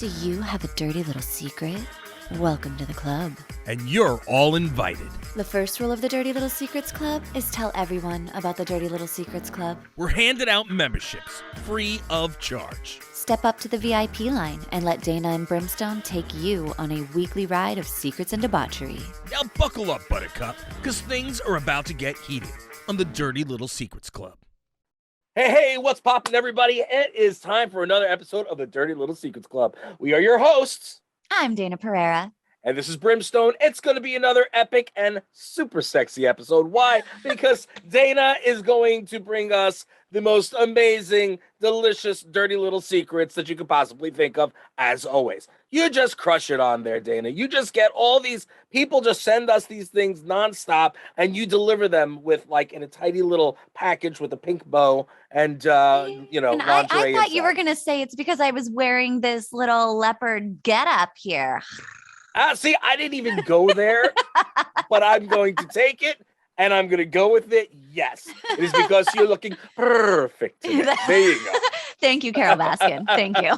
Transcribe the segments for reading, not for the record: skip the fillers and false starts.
Do you have a dirty little secret? Welcome to the club. And you're all invited. The first rule of the Dirty Little Secrets Club is tell everyone about the Dirty Little Secrets Club. We're handing out memberships, free of charge. Step up to the VIP line and let Dayna and Brimstone take you on a weekly ride of secrets and debauchery. Now buckle up, Buttercup, because things are about to get heated on the Dirty Little Secrets Club. Hey, what's poppin', everybody? It is time for another episode of the Dirty Little Secrets Club. We are your hosts. I'm Dayna Pereira. And this is Brimstone. It's going to be another epic and super sexy episode. Why? Because Dayna is going to bring us the most amazing, delicious, dirty little secrets that you could possibly think of, as always. You just crush it on there, Dayna. You just get all these people just send us these things nonstop, and you deliver them with like in a tiny little package with a pink bow and And I thought inside. you were going to say it's because I was wearing this little leopard getup here. See, I didn't even go there, but I'm going to take it, and I'm going to go with it. Yes, it is because you're looking perfect today. There you go. Thank you, Carol Baskin. Thank you.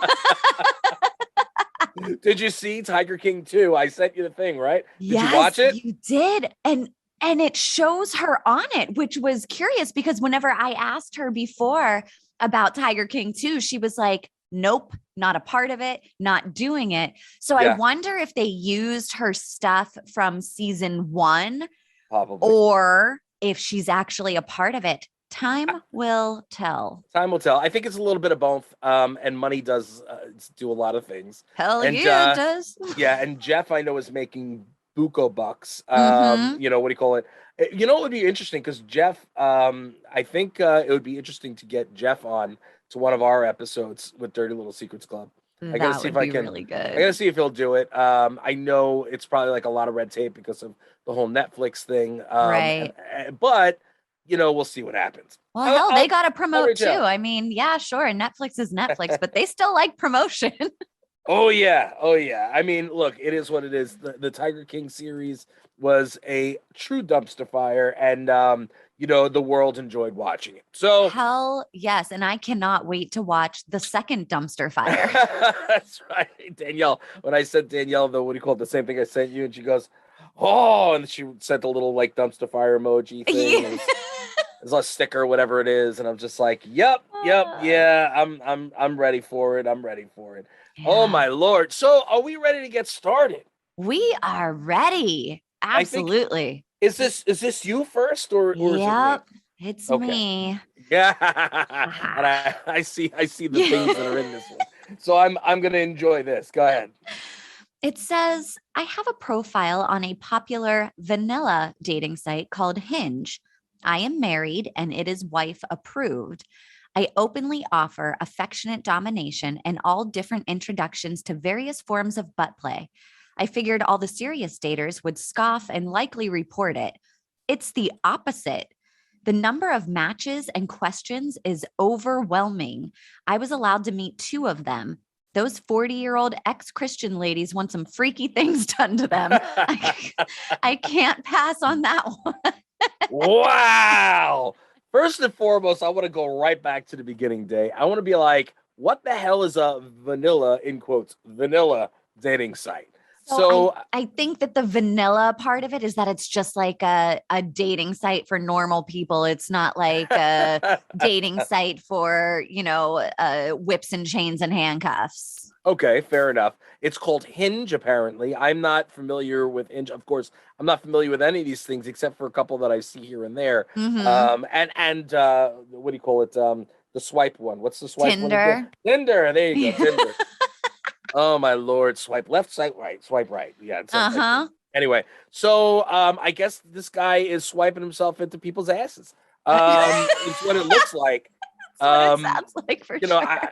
Did you see Tiger King 2? I sent you the thing, right? Did Yes, you watch it? You did. And it shows her on it, which was curious because whenever I asked her before about Tiger King 2, she was like, nope, not a part of it, not doing it. So Yeah. I wonder if they used her stuff from season 1 Probably. or if she's actually a part of it. Time will tell. Time will tell. I think it's a little bit of both, and money does do a lot of things. Hell And, yeah, it does. Yeah, and Jeff, I know, is making buco bucks. Mhm. You know, what do you call it? You know, it would be interesting because Jeff, I think it would be interesting to get Jeff on to one of our episodes with Dirty Little Secrets Club. I gotta That see if would I be can. really I good. gotta see if he'll do it. I know it's probably like a lot of red tape because of the whole Netflix thing. Right. But you know, we'll see what happens. Well, I'll- hell, they I'll- got to I'll promote reach too. out. I mean, yeah, sure. Netflix is Netflix, but they still like promotion. Oh yeah. I mean, look, it is what it is. The Tiger King series was a true dumpster fire, and you know, the world enjoyed watching it. So Hell yes. And I cannot wait to watch the second dumpster fire. that's right, Danielle. When I sent Danielle the what do you call it, the same thing I sent you, and she goes, "Oh," and she sent a little like dumpster fire emoji thing. Yeah. It's a sticker, whatever it is, and I'm just like, "Yep, yeah, I'm ready for it. I'm ready for it." Oh Yeah. my Lord! So, are we ready to get started? We are ready. I think- Absolutely. Is this you first, or is Yep. it me? It's Okay. me. Yeah, and I see the things that are in this one, so I'm gonna enjoy this. Go ahead. It says, I have a profile on a popular vanilla dating site called Hinge. I am married and it is wife approved. I openly offer affectionate domination and all different introductions to various forms of butt play. I figured all the serious daters would scoff and likely report it. It's the opposite. The number of matches and questions is overwhelming. I was allowed to meet 2 of them. Those 40-year-old ex-Christian ladies want some freaky things done to them. I can't pass on that one. Wow. First and foremost, I want to go right back to the beginning, Day. I want to be like, what the hell is a vanilla, in quotes, vanilla dating site? So I think that the vanilla part of it is that it's just like a dating site for normal people. It's not like a dating site for, whips and chains and handcuffs. Okay, fair enough. It's called Hinge, apparently. I'm not familiar with Hinge. Of course, I'm not familiar with any of these things except for a couple that I see here and there. Mhm. And what do you call it? The swipe one. What's the swipe one? Tinder. again? Tinder. There you go. Tinder. Oh my Lord. Swipe left, swipe right, swipe right. Yeah. It's like- Uh-huh. Anyway, so I guess this guy is swiping himself into people's asses. It's what it looks like. That's what it sounds like for You know, sure.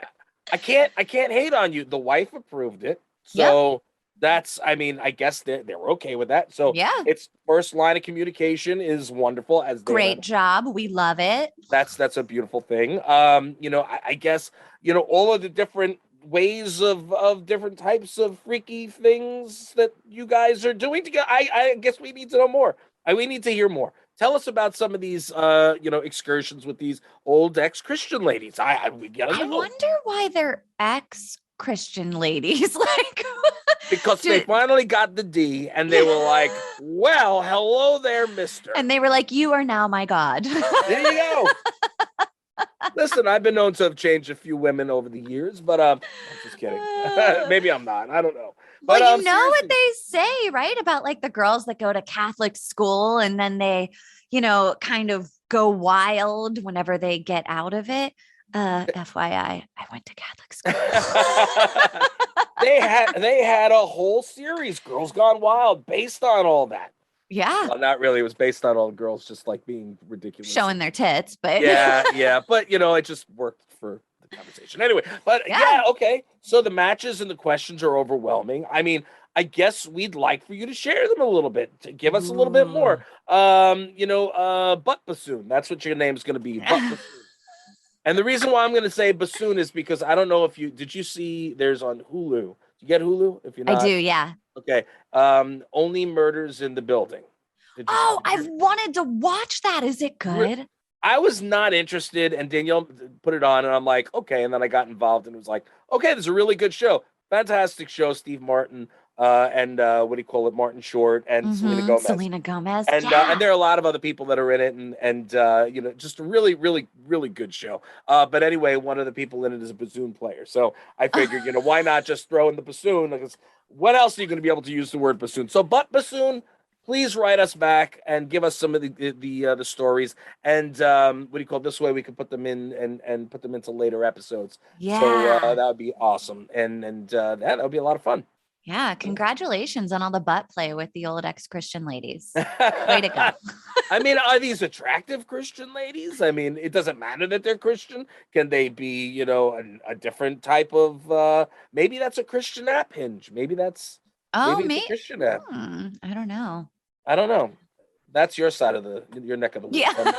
I can't hate on you. The wife approved it. So that's, I mean, I guess they're okay with that. So Yeah. its first line of communication is wonderful. As Dayna- Great job. We love it. That's a beautiful thing. You know, I guess, all of the different ways of different types of freaky things that you guys are doing together. I guess we need to know more. We need to hear more. Tell us about some of these, excursions with these old ex-Christian ladies. We gotta I know. wonder why they're Christian ladies. Like, because they finally got the D and they were like, well, hello there, mister. And they were like, you are now my God. There you go. Listen, I've been known to have changed a few women over the years, but I'm just kidding. Maybe I'm not. I don't know. But well, you know seriously. what they say, right? About like the girls that go to Catholic school and then they, kind of go wild whenever they get out of it. FYI, I went to Catholic school. They had a whole series, Girls Gone Wild, based on all that. Yeah. Well, not really. It was based on all the girls just like being ridiculous. Showing their tits, but yeah. But it just worked for the conversation. Anyway, but yeah, okay. So the matches and the questions are overwhelming. I mean, I guess we'd like for you to share them a little bit, to give us a little bit more. Butt bassoon. That's what your name's gonna be. Butt bassoon. And the reason why I'm gonna say bassoon is because I don't know if did you see there's on Hulu. You get Hulu? If you're not, I do, yeah. Okay. Only Murders in the Building. I've wanted to watch that. Is it good? I was not interested, and Danielle put it on, and I'm like, okay. And then I got involved, and it was like, okay, this is a really good show. Fantastic show. Steve Martin, and Martin Short, and Selena Gomez. Selena Gomez. And there are a lot of other people that are in it, and just a really, really, really good show. But anyway, one of the people in it is a bassoon player. So I figured, why not just throw in the bassoon? Because what else are you going to be able to use the word bassoon? So, butt bassoon, please write us back and give us some of the stories. And this way we can put them in and put them into later episodes. Yeah. So that would be awesome. And that would be a lot of fun. Yeah. Congratulations on all the butt play with the old ex-Christian ladies. Way to go. I mean, are these attractive Christian ladies? I mean, it doesn't matter that they're Christian. Can they be, a different type of, maybe that's a Christian app, Hinge. Maybe that's maybe it's a Christian app. I don't know. That's your side of your neck of the woods. Yeah.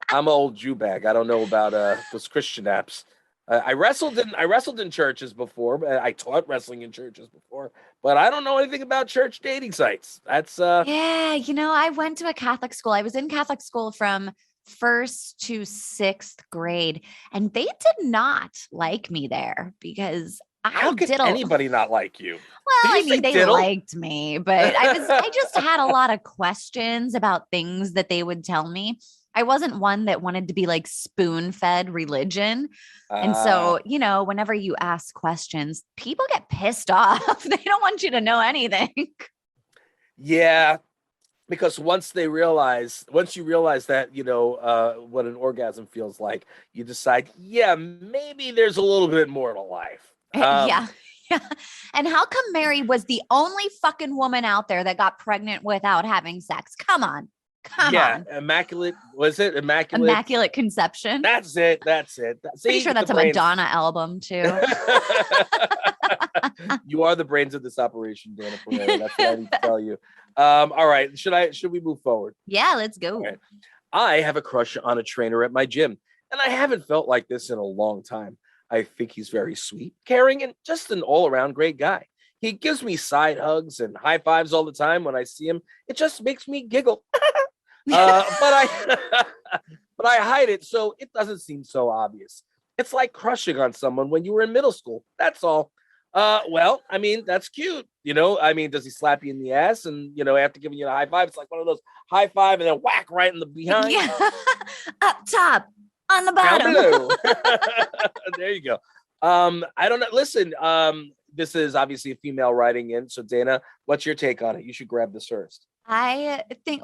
I'm an old Jew bag. I don't know about those Christian apps. I wrestled in churches before. I taught wrestling in churches before, but I don't know anything about church dating sites. That's yeah. I went to a Catholic school. I was in Catholic school from 1st to 6th grade, and they did not like me there because how could anybody not like you? Well, I mean, they liked me, but I just had a lot of questions about things that they would tell me. I wasn't one that wanted to be like spoon-fed religion. And so, whenever you ask questions, people get pissed off. They don't want you to know anything. Yeah. Because once you realize that, what an orgasm feels like, you decide, maybe there's a little bit more to life. Yeah. And how come Mary was the only fucking woman out there that got pregnant without having sex? Come on. Immaculate. Was it immaculate? Immaculate Conception. That's it. Pretty sure that's a Madonna album too. You are the brains of this operation, Dayna Pereira. That's what I need to tell you. All right. Should we move forward? Yeah, let's go. Right. I have a crush on a trainer at my gym, and I haven't felt like this in a long time. I think he's very sweet, caring, and just an all-around great guy. He gives me side hugs and high fives all the time when I see him. It just makes me giggle. But I hide it so it doesn't seem so obvious. It's like crushing on someone when you were in middle school. That's all. Well, I mean, that's cute. Does he slap you in the ass and, after giving you a high five, it's like one of those high five and then whack right in the behind. Yeah. Up top, on the bottom. There you go. I don't know. Listen, this is obviously a female writing in. So Dayna, what's your take on it? You should grab this first. I think,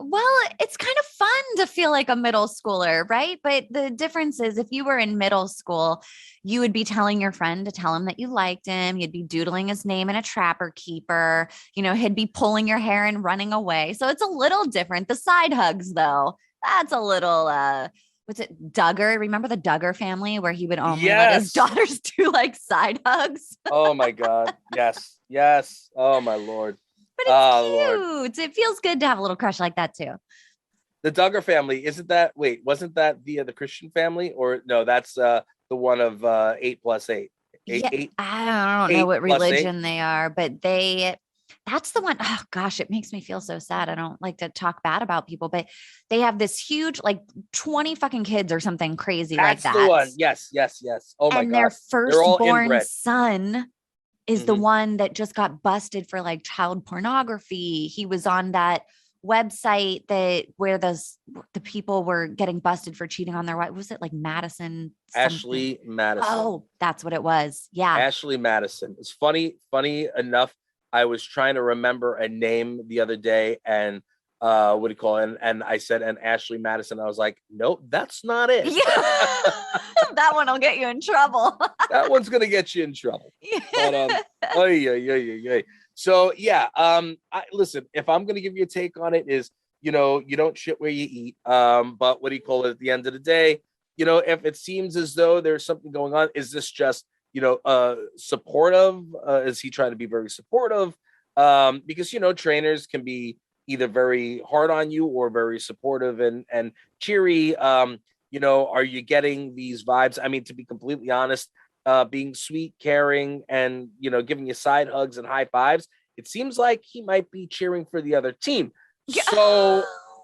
it's kind of fun to feel like a middle schooler, right? But the difference is if you were in middle school, you would be telling your friend to tell him that you liked him. You'd be doodling his name in a Trapper Keeper. He'd be pulling your hair and running away. So it's a little different. The side hugs, though, that's a little, what's it, Duggar? Remember the Duggar family where he would only let his daughters do like side hugs? Oh my God. Yes. Oh my Lord. But it's cute. Lord. It feels good to have a little crush like that too. The Duggar family, wasn't that via the Christian family? Or no, that's the one of 8 plus 8. I don't know what religion they are, but they That's the one. Oh gosh, it makes me feel so sad. I don't like to talk bad about people, but they have this huge, like 20 fucking kids or something crazy like That's the that. one. Yes, yes, yes. Oh my And their God. They're all firstborn inbred. son is the Mhm. one that just got busted for like child pornography. He was on that website where the people were getting busted for cheating on their wife. Was it like Madison something? Ashley Madison. Oh, that's what it was. Yeah. Ashley Madison. It's funny enough. I was trying to remember a name the other day, and what do you call it? And I said, and Ashley Madison. I was like, nope, that's not it. Yeah. That one will get you in trouble. That one's gonna get you in trouble. Yeah. But oy. So yeah, listen, if I'm gonna give you a take on it, is you don't shit where you eat. But what do you call it? At the end of the day, if it seems as though there's something going on, is this just supportive? Is he trying to be very supportive? Because trainers can be either very hard on you or very supportive and cheery. Are you getting these vibes? I mean, to be completely honest, being sweet, caring, and giving you side hugs and high fives, it seems like he might be cheering for the other team. So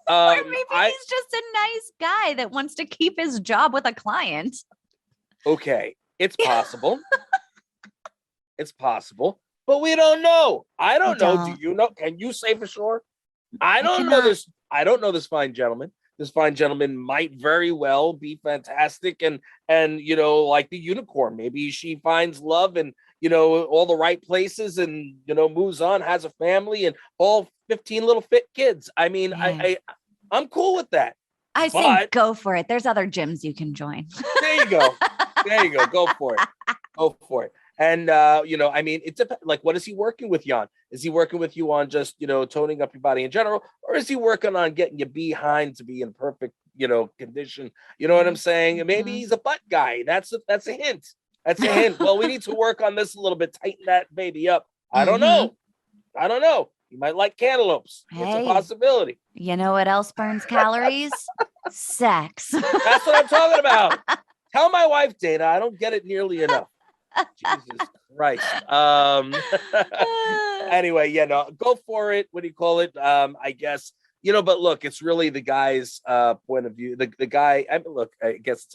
or maybe he's just a nice guy that wants to keep his job with a client. Okay, it's possible. It's possible, but we don't know. I don't know. Do you know? Can you say for sure? I don't know this. I don't know this fine gentleman. This fine gentleman might very well be fantastic and like the unicorn. Maybe she finds love and all the right places and moves on, has a family and all 15 little fit kids. I mean, yeah. I'm cool with that. I say go for it. There's other gyms you can join. There you go. Go for it. Go for it. And I mean, it depends. Like, what is he working with you on? Is he working with you on just toning up your body in general, or is he working on getting your behind to be in perfect condition? You know what I'm saying? Maybe he's a butt guy. That's a hint. That's a hint. Well, we need to work on this a little bit. Tighten that baby up. I don't know. You might like cantaloupes. Hey, it's a possibility. You know what else burns calories? Sex. That's what I'm talking about. Tell my wife, Dayna, I don't get it nearly enough. Jesus Christ. Anyway, go for it. What do you call it? I guess, but look, it's really the guy's point of view. The guy, look, I guess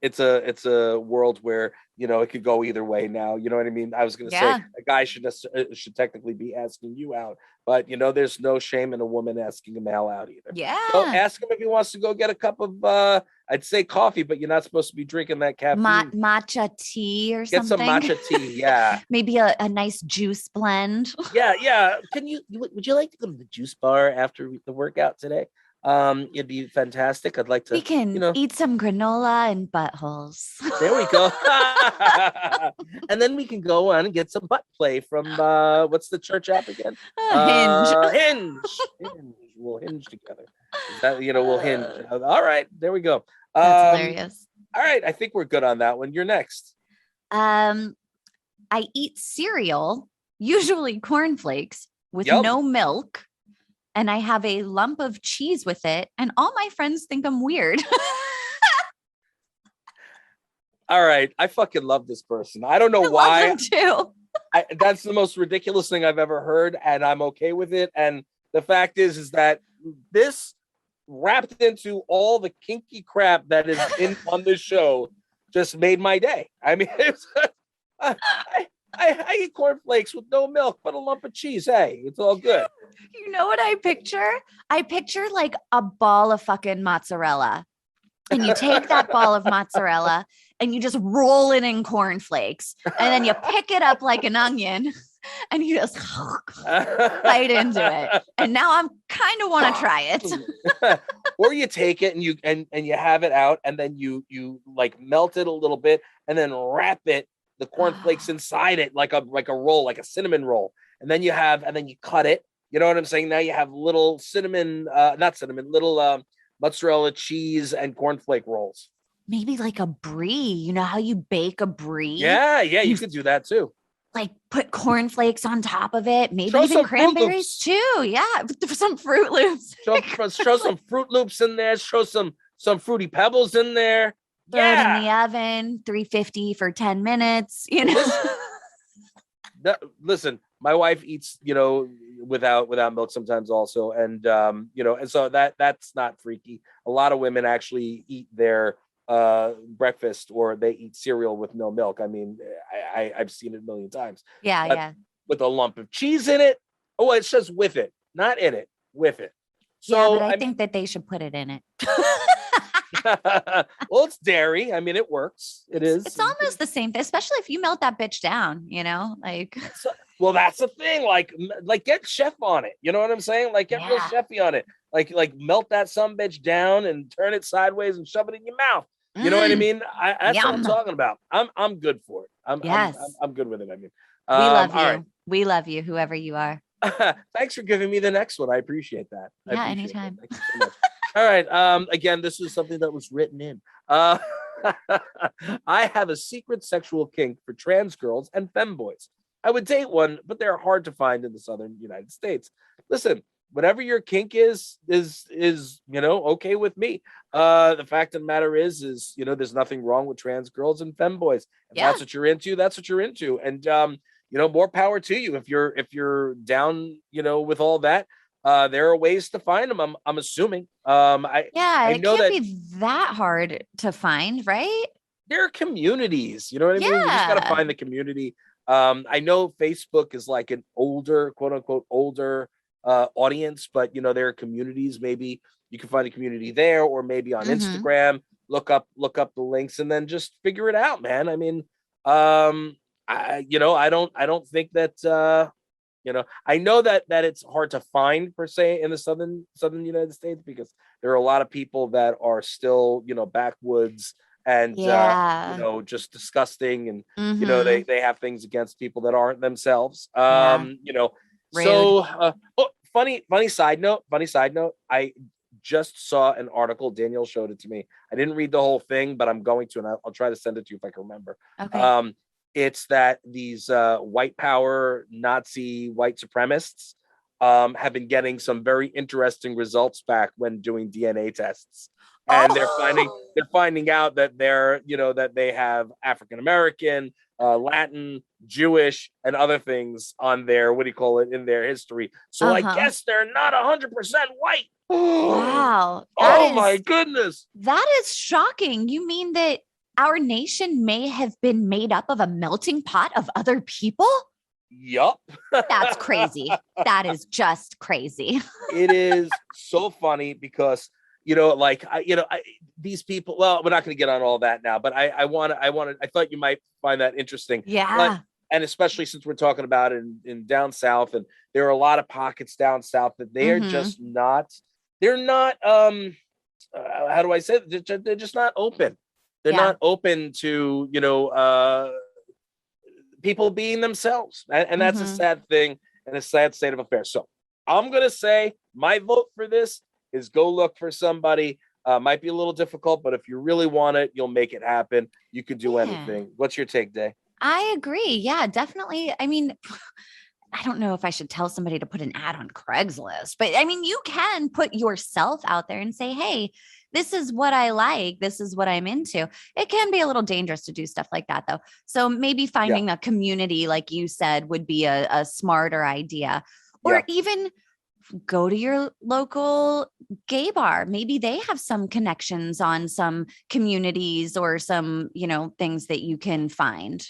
it's a world where, it could go either way now. You know what I mean? I was going to say a guy should technically be asking you out, but there's no shame in a woman asking a male out either. Yeah. So ask him if he wants to go get a cup of, I'd say coffee, but you're not supposed to be drinking that caffeine. Matcha tea or something. Get some matcha tea. Yeah. Maybe a nice juice blend. Yeah. Would you like to go to the juice bar after the workout today? It'd be fantastic. I'd like to. We can eat some granola and buttholes. There we go. And then we can go on and get some butt play from what's the church app again? Hinge. We'll hinge together. Is that we'll hinge. All right, there we go. That's hilarious. All right, I think we're good on that one. You're next. I eat cereal, usually cornflakes, with no milk. And I have a lump of cheese with it, and all my friends think I'm weird. All right, I fucking love this person. I don't know why. Love them too. That's the most ridiculous thing I've ever heard, and I'm okay with it. And the fact is that this wrapped into all the kinky crap that is on this show just made my day. I mean, I eat cornflakes with no milk, but a lump of cheese. Hey, it's all good. You know what I picture? I picture like a ball of fucking mozzarella. And you take that ball of mozzarella and you just roll it in cornflakes. And then you pick it up like an onion and you just bite into it. And now I'm kind of want to try it. Or you take it and you have it out and then you like melt it a little bit and then wrap it, the cornflakes inside it like a roll, like a cinnamon roll. And then you cut it. You know what I'm saying? Now you have little little mozzarella cheese and cornflake rolls. Maybe like a brie. You know how you bake a brie? Yeah, you could do that too. Like put cornflakes on top of it. Maybe even cranberries too. Yeah, some Fruit Loops. Show some Fruit Loops in there. Show some Fruity Pebbles in there. Throw it in the oven, 350 for 10 minutes. Listen, my wife eats, without milk sometimes also, and and so that's not freaky. A lot of women actually eat their breakfast, or they eat cereal with no milk. I mean, I've seen it a million times. Yeah, But yeah. with a lump of cheese in it. Oh, it says with it, not in it, with it. Yeah, So but I think that they should put it in it. well, it's dairy. I mean, it works. It is. It's almost the same thing, especially if you melt that bitch down, like. Well, that's the thing. Like get chef on it. You know what I'm saying? Like get real chefy on it. Like melt that sumbitch down and turn it sideways and shove it in your mouth. You know what I mean? That's what I'm talking about. I'm good for it. I'm good with it. I mean, we love you. Right. We love you, whoever you are. Thanks for giving me the next one. I appreciate that. Yeah, anytime. Thank you so much. All right. Again, this is something that was written in. I have a secret sexual kink for trans girls and femboys. I would date one, but they're hard to find in the southern United States. Listen, whatever your kink is okay with me. The fact of the matter is there's nothing wrong with trans girls and femboys. If that's what you're into, that's what you're into. And more power to you if you're down, with all that. There are ways to find them. I'm assuming. I know it can't be that hard to find, right? There are communities. You know what I mean? You just gotta find the community. I know Facebook is like an older, quote unquote, older audience, but there are communities. Maybe you can find a community there, or maybe on Instagram. Look up the links and then just figure it out, man. I mean, I don't think that I know that it's hard to find per se in the southern United States, because there are a lot of people that are still backwoods and just disgusting, and they have things against people that aren't themselves. So funny side note, I just saw an article. Daniel showed it to me. I didn't read the whole thing, but I'm going to, and I'll try to send it to you if I can remember. Okay. It's that these white power Nazi white supremacists have been getting some very interesting results back when doing DNA tests. And they're finding out that that they have African American, Latin, Jewish, and other things on their in their history. So I guess they're not 100% white. Wow! My goodness, that is shocking. You mean that our nation may have been made up of a melting pot of other people? Yup. That's crazy. That is just crazy. It is so funny because these people. Well, we're not going to get on all that now, but I thought you might find that interesting. Yeah. And especially since we're talking about it in down south, and there are a lot of pockets down south that they are just not. They're not. How do I say it? They're just not open. They're not open to people being themselves, and that's a sad thing and a sad state of affairs. So I'm gonna say my vote for this is go look for somebody. Might be a little difficult, but if you really want it, you'll make it happen. You could do anything. What's your take, Day? I agree. Yeah, definitely. I mean, I don't know if I should tell somebody to put an ad on Craigslist, but I mean, you can put yourself out there and say, hey, this is what I like. This is what I'm into. It can be a little dangerous to do stuff like that, though. So maybe finding a community, like you said, would be a smarter idea. Or even go to your local gay bar. Maybe they have some connections on some communities or some, things that you can find.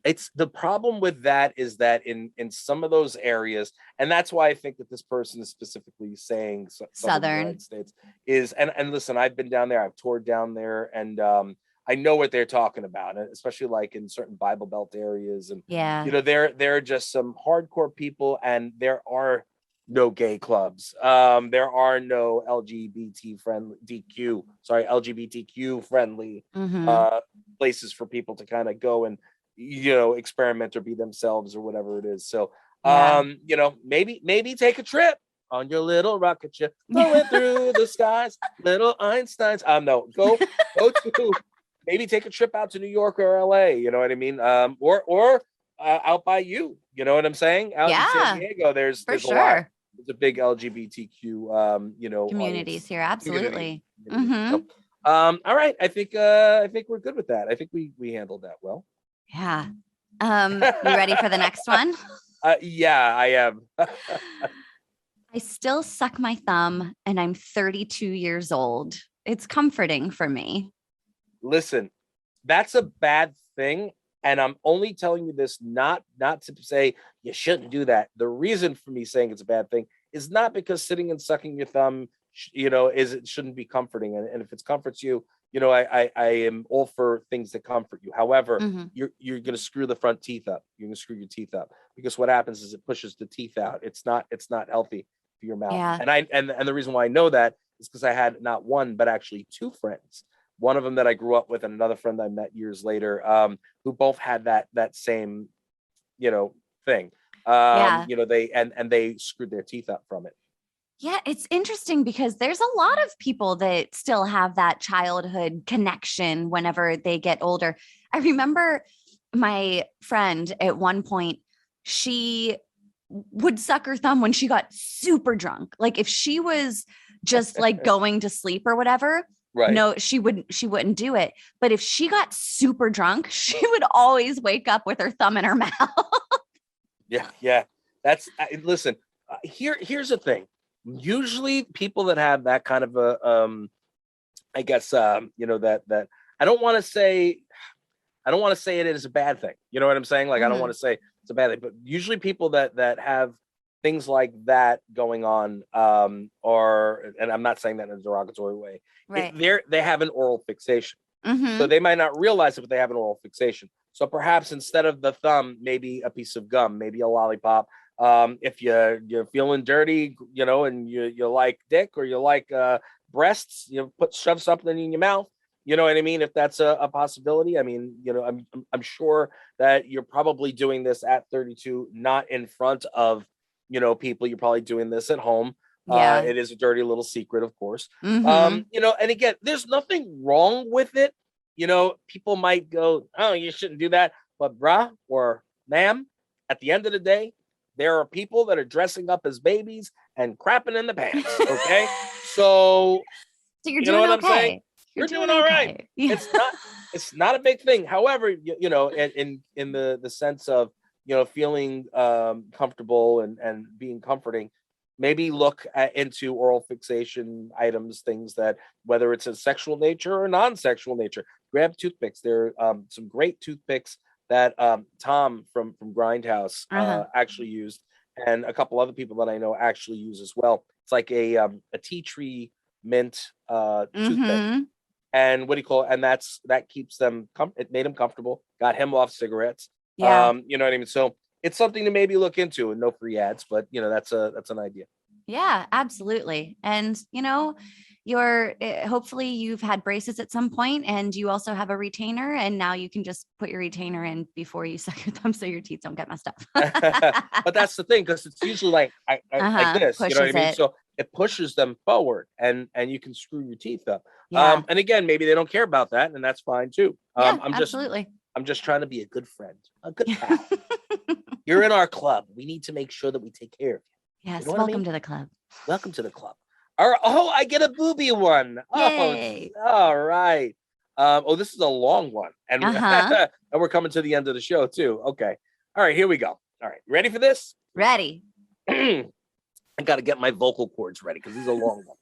It's the problem with that is that in some of those areas, and that's why I think that this person is specifically saying Southern United States is, and listen, I've been down there, I've toured down there, and I know what they're talking about, especially like in certain Bible Belt areas, and there are just some hardcore people, and there are no gay clubs, there are no LGBTQ friendly places for people to kind of go and experiment or be themselves or whatever it is. So maybe take a trip on your little rocket ship going through the skies, little Einsteins. Go to maybe take a trip out to New York or LA, you know what I mean? Or out by you know what I'm saying? Out in San Diego, there's a lot. There's a big LGBTQ communities here. Absolutely. So, all right. I think we're good with that. I think we handled that well. Yeah. You ready for the next one? Yeah, I am. I still suck my thumb and I'm 32 years old. It's comforting for me. Listen, that's a bad thing. And I'm only telling you this not to say you shouldn't do that. The reason for me saying it's a bad thing is not because sitting and sucking your thumb, it shouldn't be comforting. And if it comforts you, I am all for things that comfort you. However, Mhm. you're going to screw the front teeth up. You're going to screw your teeth up because what happens is it pushes the teeth out. It's not healthy for your mouth. Yeah. And the reason why I know that is because I had not one but actually two friends. One of them that I grew up with, and another friend I met years later, who both had that same, thing. Yeah. They screwed their teeth up from it. Yeah, it's interesting because there's a lot of people that still have that childhood connection whenever they get older. I remember my friend at one point, she would suck her thumb when she got super drunk. Like if she was just like going to sleep or whatever, Right. no, she wouldn't do it. But if she got super drunk, she would always wake up with her thumb in her mouth. Yeah. Listen, here's the thing. Usually people that have that kind of a I guess that I don't want to say it is a bad thing. You know what I'm saying? Like I don't want to say it's a bad thing, but usually people that have things like that going on and I'm not saying that in a derogatory way. Right. They have an oral fixation. Mm-hmm. So they might not realize it, but they have an oral fixation. So perhaps instead of the thumb, maybe a piece of gum, maybe a lollipop. If you're feeling dirty, and you like dick or you like breasts, shove something in your mouth. You know what I mean? If that's a possibility, I mean, I'm sure that you're probably doing this at 32, not in front of people. You're probably doing this at home. Yeah. It is a dirty little secret, of course. Mm-hmm. And again, there's nothing wrong with it. People might go, oh, you shouldn't do that. But brah or ma'am, at the end of the day, there are people that are dressing up as babies and crapping in the pants. Okay. So you're you doing know what okay. I'm saying? You're doing all right. Okay. Yeah. It's not a big thing. However, in the sense of, feeling comfortable and being comforting, maybe look into oral fixation items, things that, whether it's a sexual nature or non-sexual nature, grab toothpicks. There are some great toothpicks that Tom from Grindhouse actually used, and a couple other people that I know actually use as well. It's like a tea tree mint toothpick. And what do you call it? And that keeps them it made him comfortable, got him off cigarettes. Yeah. You know what I mean? So it's something to maybe look into, and no free ads, but that's an idea. Yeah, absolutely. And you're hopefully you've had braces at some point and you also have a retainer, and now you can just put your retainer in before you suck your thumb so your teeth don't get messed up. But that's the thing, because it's usually like this, you know what I mean? So it pushes them forward, and you can screw your teeth up. Yeah. And again, maybe they don't care about that, and that's fine too. Absolutely. I'm just trying to be a good friend, a good pal. You're in our club. We need to make sure that we take care of you. Yes. You know Welcome to the club. Welcome to the club. I get a booby one. Yay. Oh, all right. This is a long one, and and we're coming to the end of the show too. Okay. All right, here we go. All right, ready for this? Ready. I got to get my vocal cords ready because this is a long one,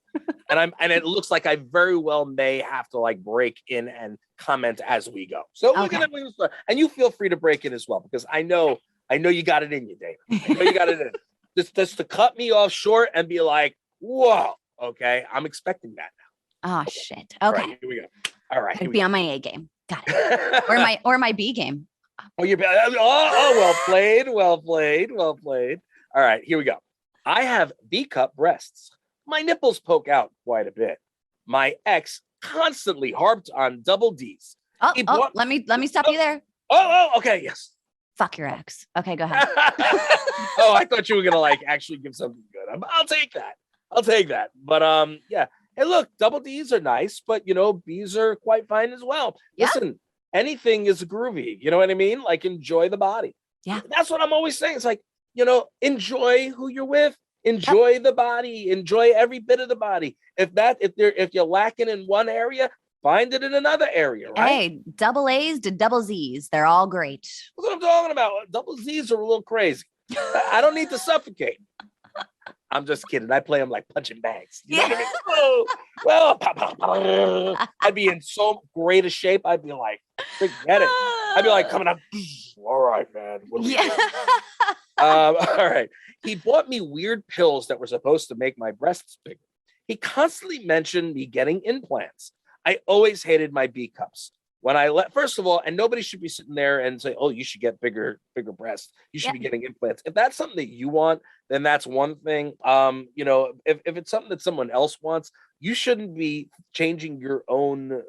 and it looks like I very well may have to like break in and comment as we go. So we're gonna start, and you feel free to break in as well, because I know you got it in you, Dayna. I know you got it in. Just to cut me off short and be like, whoa, okay, I'm expecting that now. Oh, shit. Okay. All right, here we go. All right. I'd be on my A game. Got it. or my B game. Well played. All right, here we go. I have B-cup breasts. My nipples poke out quite a bit. My ex constantly harped on double D's. Let me stop you there. Okay, yes. Fuck your ex. Okay, go ahead. I thought you were gonna actually give something good. I'll take that. But yeah. Hey, look, double D's are nice, but B's are quite fine as well. Yeah. Listen, anything is groovy. You know what I mean? Like, enjoy the body. Yeah. That's what I'm always saying. It's like, enjoy who you're with, enjoy the body, enjoy every bit of the body. If you're lacking in one area, find it in another area, right? Hey, double A's to double Z's. They're all great. That's what I'm talking about. Double Z's are a little crazy. I don't need to suffocate. I'm just kidding. I play them like punching bags. You know what I mean? Oh, well, I'd be in so great a shape. I'd be like, forget it. I'd be like coming up. All right, man. What are we doing? All right. He bought me weird pills that were supposed to make my breasts bigger. He constantly mentioned me getting implants. I always hated my B cups. When I first of all, and nobody should be sitting there and say, "Oh, you should get bigger breasts. You should be getting implants." If that's something that you want, then that's one thing. If it's something that someone else wants, you shouldn't be changing your own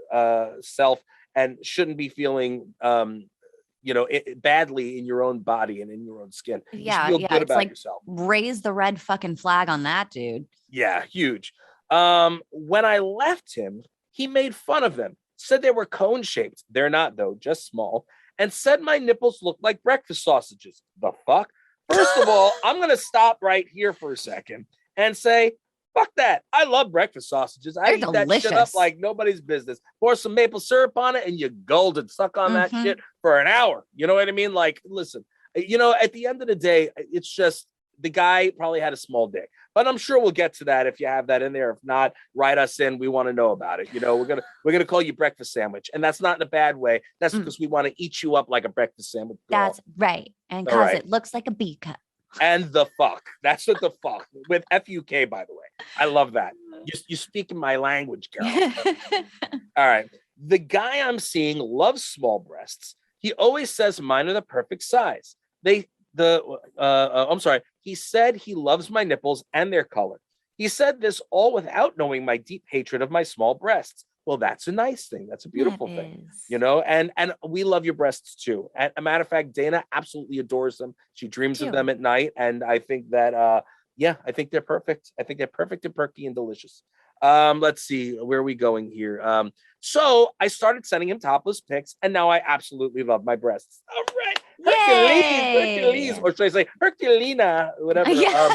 self and shouldn't be feeling badly in your own body and in your own skin. You should feel good about yourself. Raise the red fucking flag on that, dude. Yeah, huge. When I left him, he made fun of them. Said they were cone shaped. They're not, though, just small. And said my nipples looked like breakfast sausages. The fuck? First of all, I'm going to stop right here for a second and say, fuck that. I love breakfast sausages. I eat that shit up like nobody's business. Pour some maple syrup on it and you golden suck on that shit for an hour. You know what I mean? Like, listen, at the end of the day, it's just the guy probably had a small dick. But I'm sure we'll get to that if you have that in there. If not, write us in. We want to know about it. We're gonna call you breakfast sandwich, and that's not in a bad way. That's because we want to eat you up like a breakfast sandwich. Girl. That's right, and because it looks like a B cup. And the fuck. That's what the fuck with FUK. By the way, I love that. You speak in my language, Carol. All right. The guy I'm seeing loves small breasts. He always says mine are the perfect size. I'm sorry. He said he loves my nipples and their color. He said this all without knowing my deep hatred of my small breasts. Well, that's a nice thing. That's a beautiful thing, and we love your breasts too. And a matter of fact, Dayna absolutely adores them. She dreams of them at night. And I think that, I think they're perfect. I think they're perfect and perky and delicious. Let's see, where are we going here? So I started sending him topless pics, and now I absolutely love my breasts. All right. Hercules, or should I say Herculina, whatever. Yeah.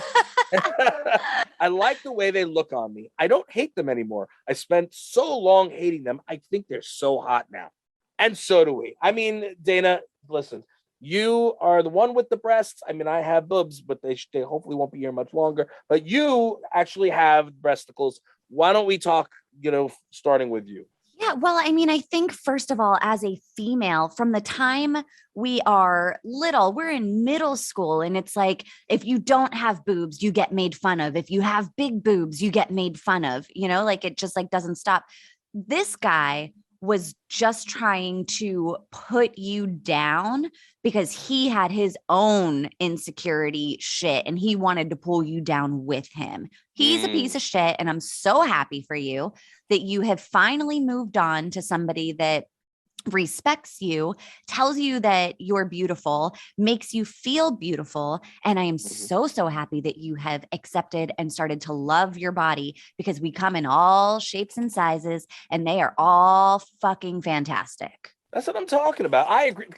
I like the way they look on me. I don't hate them anymore. I spent so long hating them. I think they're so hot now. And so do we. I mean, Dayna, listen, you are the one with the breasts. I mean, I have boobs, but they hopefully won't be here much longer. But you actually have breasticles. Why don't we talk, starting with you? Yeah, well, I mean, I think first of all, as a female, from the time we are little, we're in middle school, and it's like, if you don't have boobs, you get made fun of. If you have big boobs, you get made fun of, it just doesn't stop. This guy was just trying to put you down because he had his own insecurity shit and he wanted to pull you down with him. He's a piece of shit, and I'm so happy for you that you have finally moved on to somebody that respects you, tells you that you're beautiful, makes you feel beautiful. And I am so happy that you have accepted and started to love your body, because we come in all shapes and sizes and they are all fucking fantastic. That's what I'm talking about. I agree.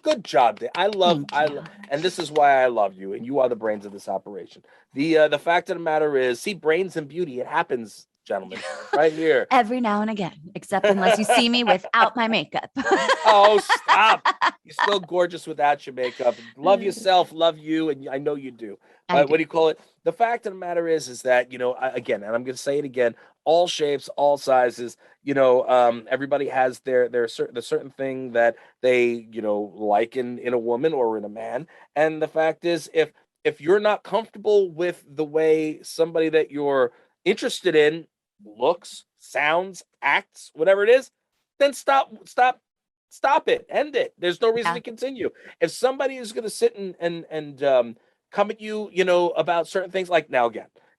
Good job, Dave. And this is why I love you, and you are the brains of this operation. The fact of the matter is, see, brains and beauty, it happens, gentlemen, right here. Every now and again, except unless you see me without my makeup. Oh, stop. You're still gorgeous without your makeup. Love yourself, love you, and I know you do. What do you call it? The fact of the matter is that, again, and I'm going to say it again, all shapes, all sizes, everybody has the certain thing that they, like in a woman or in a man. And the fact is, if you're not comfortable with the way somebody that you're interested in looks, sounds, acts, whatever it is, then stop it, end it. There's no reason to continue. If somebody is going to sit and come at you, about certain things, like now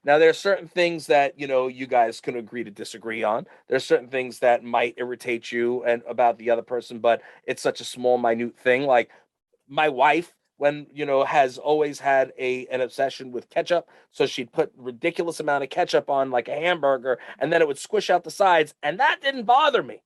there are certain things that, you guys can agree to disagree on. There's certain things that might irritate you and about the other person, but it's such a small, minute thing. Like my wife, when, has always had an obsession with ketchup. So she'd put ridiculous amount of ketchup on like a hamburger, and then it would squish out the sides. And that didn't bother me.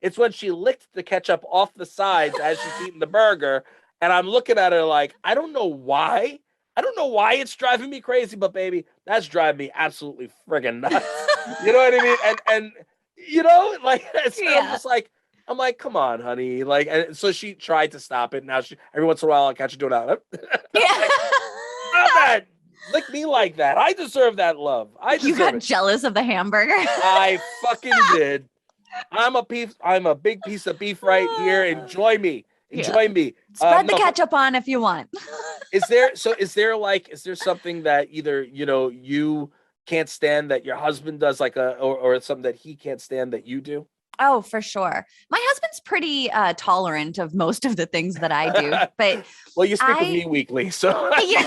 It's when she licked the ketchup off the sides as she's eating the burger. And I'm looking at her like, I don't know why it's driving me crazy, but baby, that's driving me absolutely friggin' nuts. You know what I mean? And I'm like, come on, honey. Like, and so she tried to stop it. Now every once in a while, I'll catch her doing that. Lick me like that. I deserve that love. I You deserve got it. jealous of the hamburger. I fucking did. I'm a big piece of beef right here. Enjoy me. Yeah. Enjoy me. Spread the No, ketchup on if you want. is there something that either, you can't stand that your husband does, like or something that he can't stand that you do? Oh, for sure. My husband's pretty tolerant of most of the things that I do, but Well, you speak with me weekly, so yeah.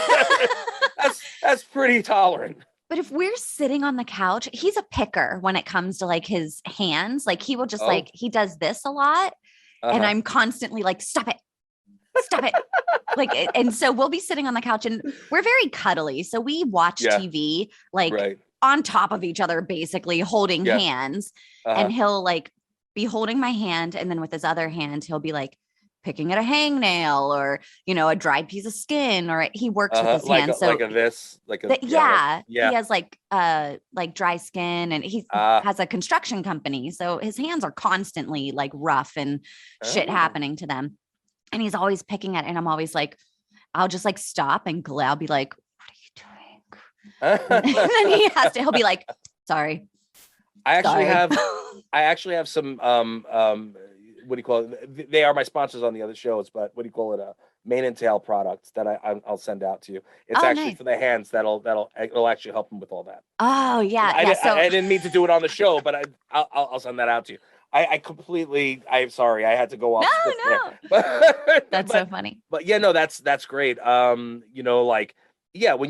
that's pretty tolerant. But if we're sitting on the couch, he's a picker when it comes to like his hands. Like he will just Oh. he does this a lot. And I'm constantly like, stop it. Stop it. And so we'll be sitting on the couch and we're very cuddly. So we watch TV Right. on top of each other, basically holding hands. And he'll like be holding my hand. And then with his other hand, he'll be like picking at a hangnail or, a dried piece of skin, or he works with his hands. So he has like dry skin, and he has a construction company. So his hands are constantly like rough and shit happening to them. And he's always picking at it. And I'm always like, I'll just like stop and I'll be like, what are you doing? And then he'll be like, sorry. I actually have some what do you call it? They are my sponsors on the other shows, but what do you call it? Mane and tail products that I'll send out to you. It's actually nice. For the hands it'll actually help them with all that. Oh yeah. I didn't mean to do it on the show, but I'll send that out to you. I'm sorry. I had to go off. No. That's so funny. But yeah, no, that's great. When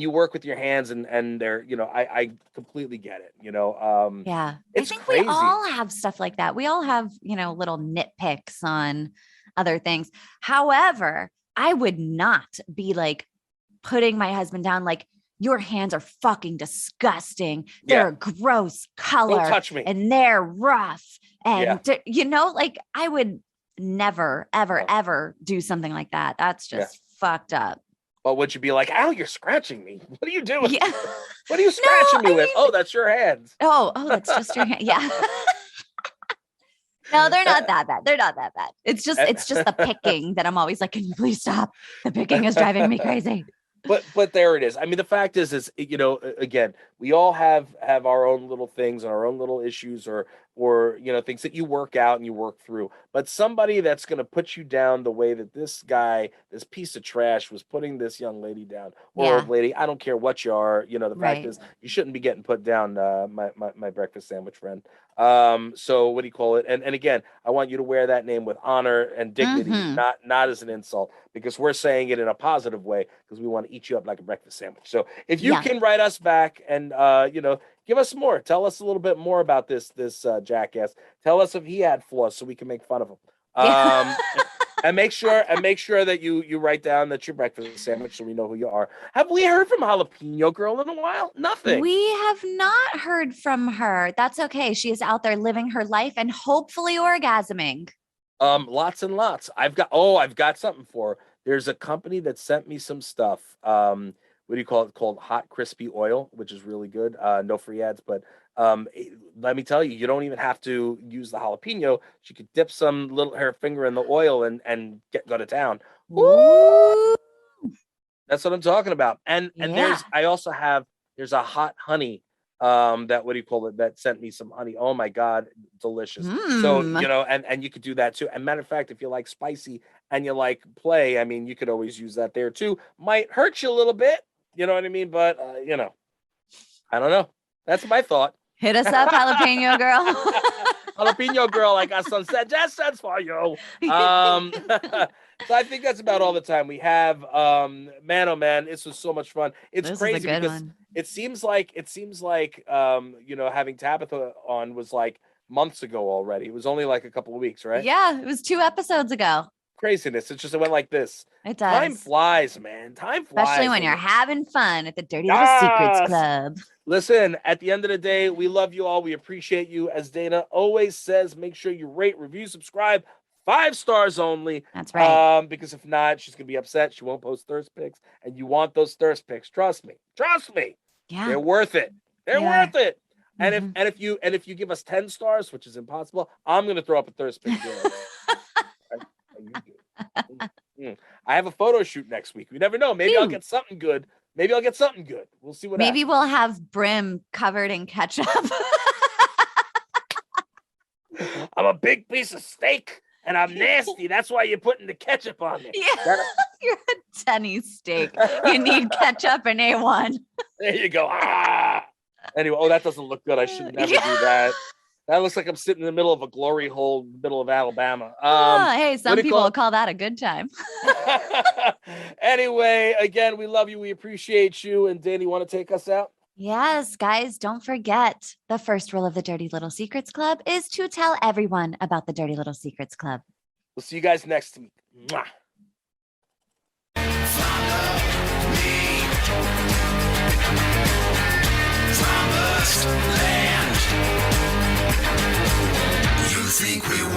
you work with your hands and they're, I completely get it, Yeah. It's I think crazy. we all have stuff like that. We all have, little nitpicks on other things. However, I would not be like putting my husband down like, your hands are fucking disgusting. They're a gross color. Don't touch me. And they're rough. And, I would never, ever do something like that. That's just fucked up. But would you be like, ow, you're scratching me. What are you doing? Yeah. What are you scratching me with? Oh, that's your hands. Oh, that's just your hand. Yeah. No, they're not that bad. They're not that bad. It's just the picking that I'm always like, can you please stop? The picking is driving me crazy. But there it is. I mean, the fact is, again, we all have our own little things and our own little issues or things that you work out and you work through. But somebody that's going to put you down the way that this guy, this piece of trash, was putting this young lady down or old lady, I don't care what you are. The fact is, you shouldn't be getting put down, my breakfast sandwich friend. So what do you call it? And again, I want you to wear that name with honor and dignity, not as an insult, because we're saying it in a positive way because we want to eat you up like a breakfast sandwich. So if you can write us back and give us more, tell us a little bit more about this jackass. Tell us if he had flaws so we can make fun of him. And make sure that you write down that your breakfast sandwich so we know who you are. Have we heard from Jalapeno Girl in a while? Nothing. We have not heard from her. That's okay. She is out there living her life and hopefully orgasming. Lots and lots. I've got something for her. There's a company that sent me some stuff. What do you call it? Called Hot Crispy Oil, which is really good. No free ads, but let me tell you, you don't even have to use the jalapeno. She could dip her finger in the oil and go to town. Ooh. That's what I'm talking about. And there's a hot honey that sent me some honey. Oh my God, delicious. So, and you could do that too. And matter of fact, if you like spicy and you like play, I mean, you could always use that there too. Might hurt you a little bit, you know what I mean? But, I don't know. That's my thought. Hit us up, Jalapeno Girl. Jalapeno Girl, I got some suggestions for you. So I think that's about all the time we have. Man, oh man, this was so much fun. It's crazy because it seems like having Tabitha on was like months ago already. It was only like a couple of weeks, right? Yeah, it was 2 episodes ago. Craziness. It went like this. It does. Time flies, man. Time flies. Especially when you're having fun at the Dirty Little Secrets Club. Listen, at the end of the day, we love you all. We appreciate you. As Dayna always says, make sure you rate, review, subscribe. 5 stars only. That's right. Because if not, she's gonna be upset. She won't post thirst pics, and you want those thirst pics. Trust me. Yeah, they're worth it. They're worth it. And if you give us 10 stars, which is impossible, I'm gonna throw up a thirst pic. I have a photo shoot next week. We never know. Maybe I'll get something good maybe I'll get something good. We'll see what Maybe happens. we'll have Brim covered in ketchup. I'm a big piece of steak and I'm nasty. That's why you're putting the ketchup on me. Yeah, you're a Denny steak. You need ketchup and A1. There you go. Anyway, that doesn't look good. I should never do that. That looks like I'm sitting in the middle of a glory hole in the middle of Alabama. Hey, some people call that a good time. Anyway, again, we love you. We appreciate you. And Dayna, you want to take us out? Yes, guys, don't forget the first rule of the Dirty Little Secrets Club is to tell everyone about the Dirty Little Secrets Club. We'll see you guys next week. Mwah. Promised land. You think we want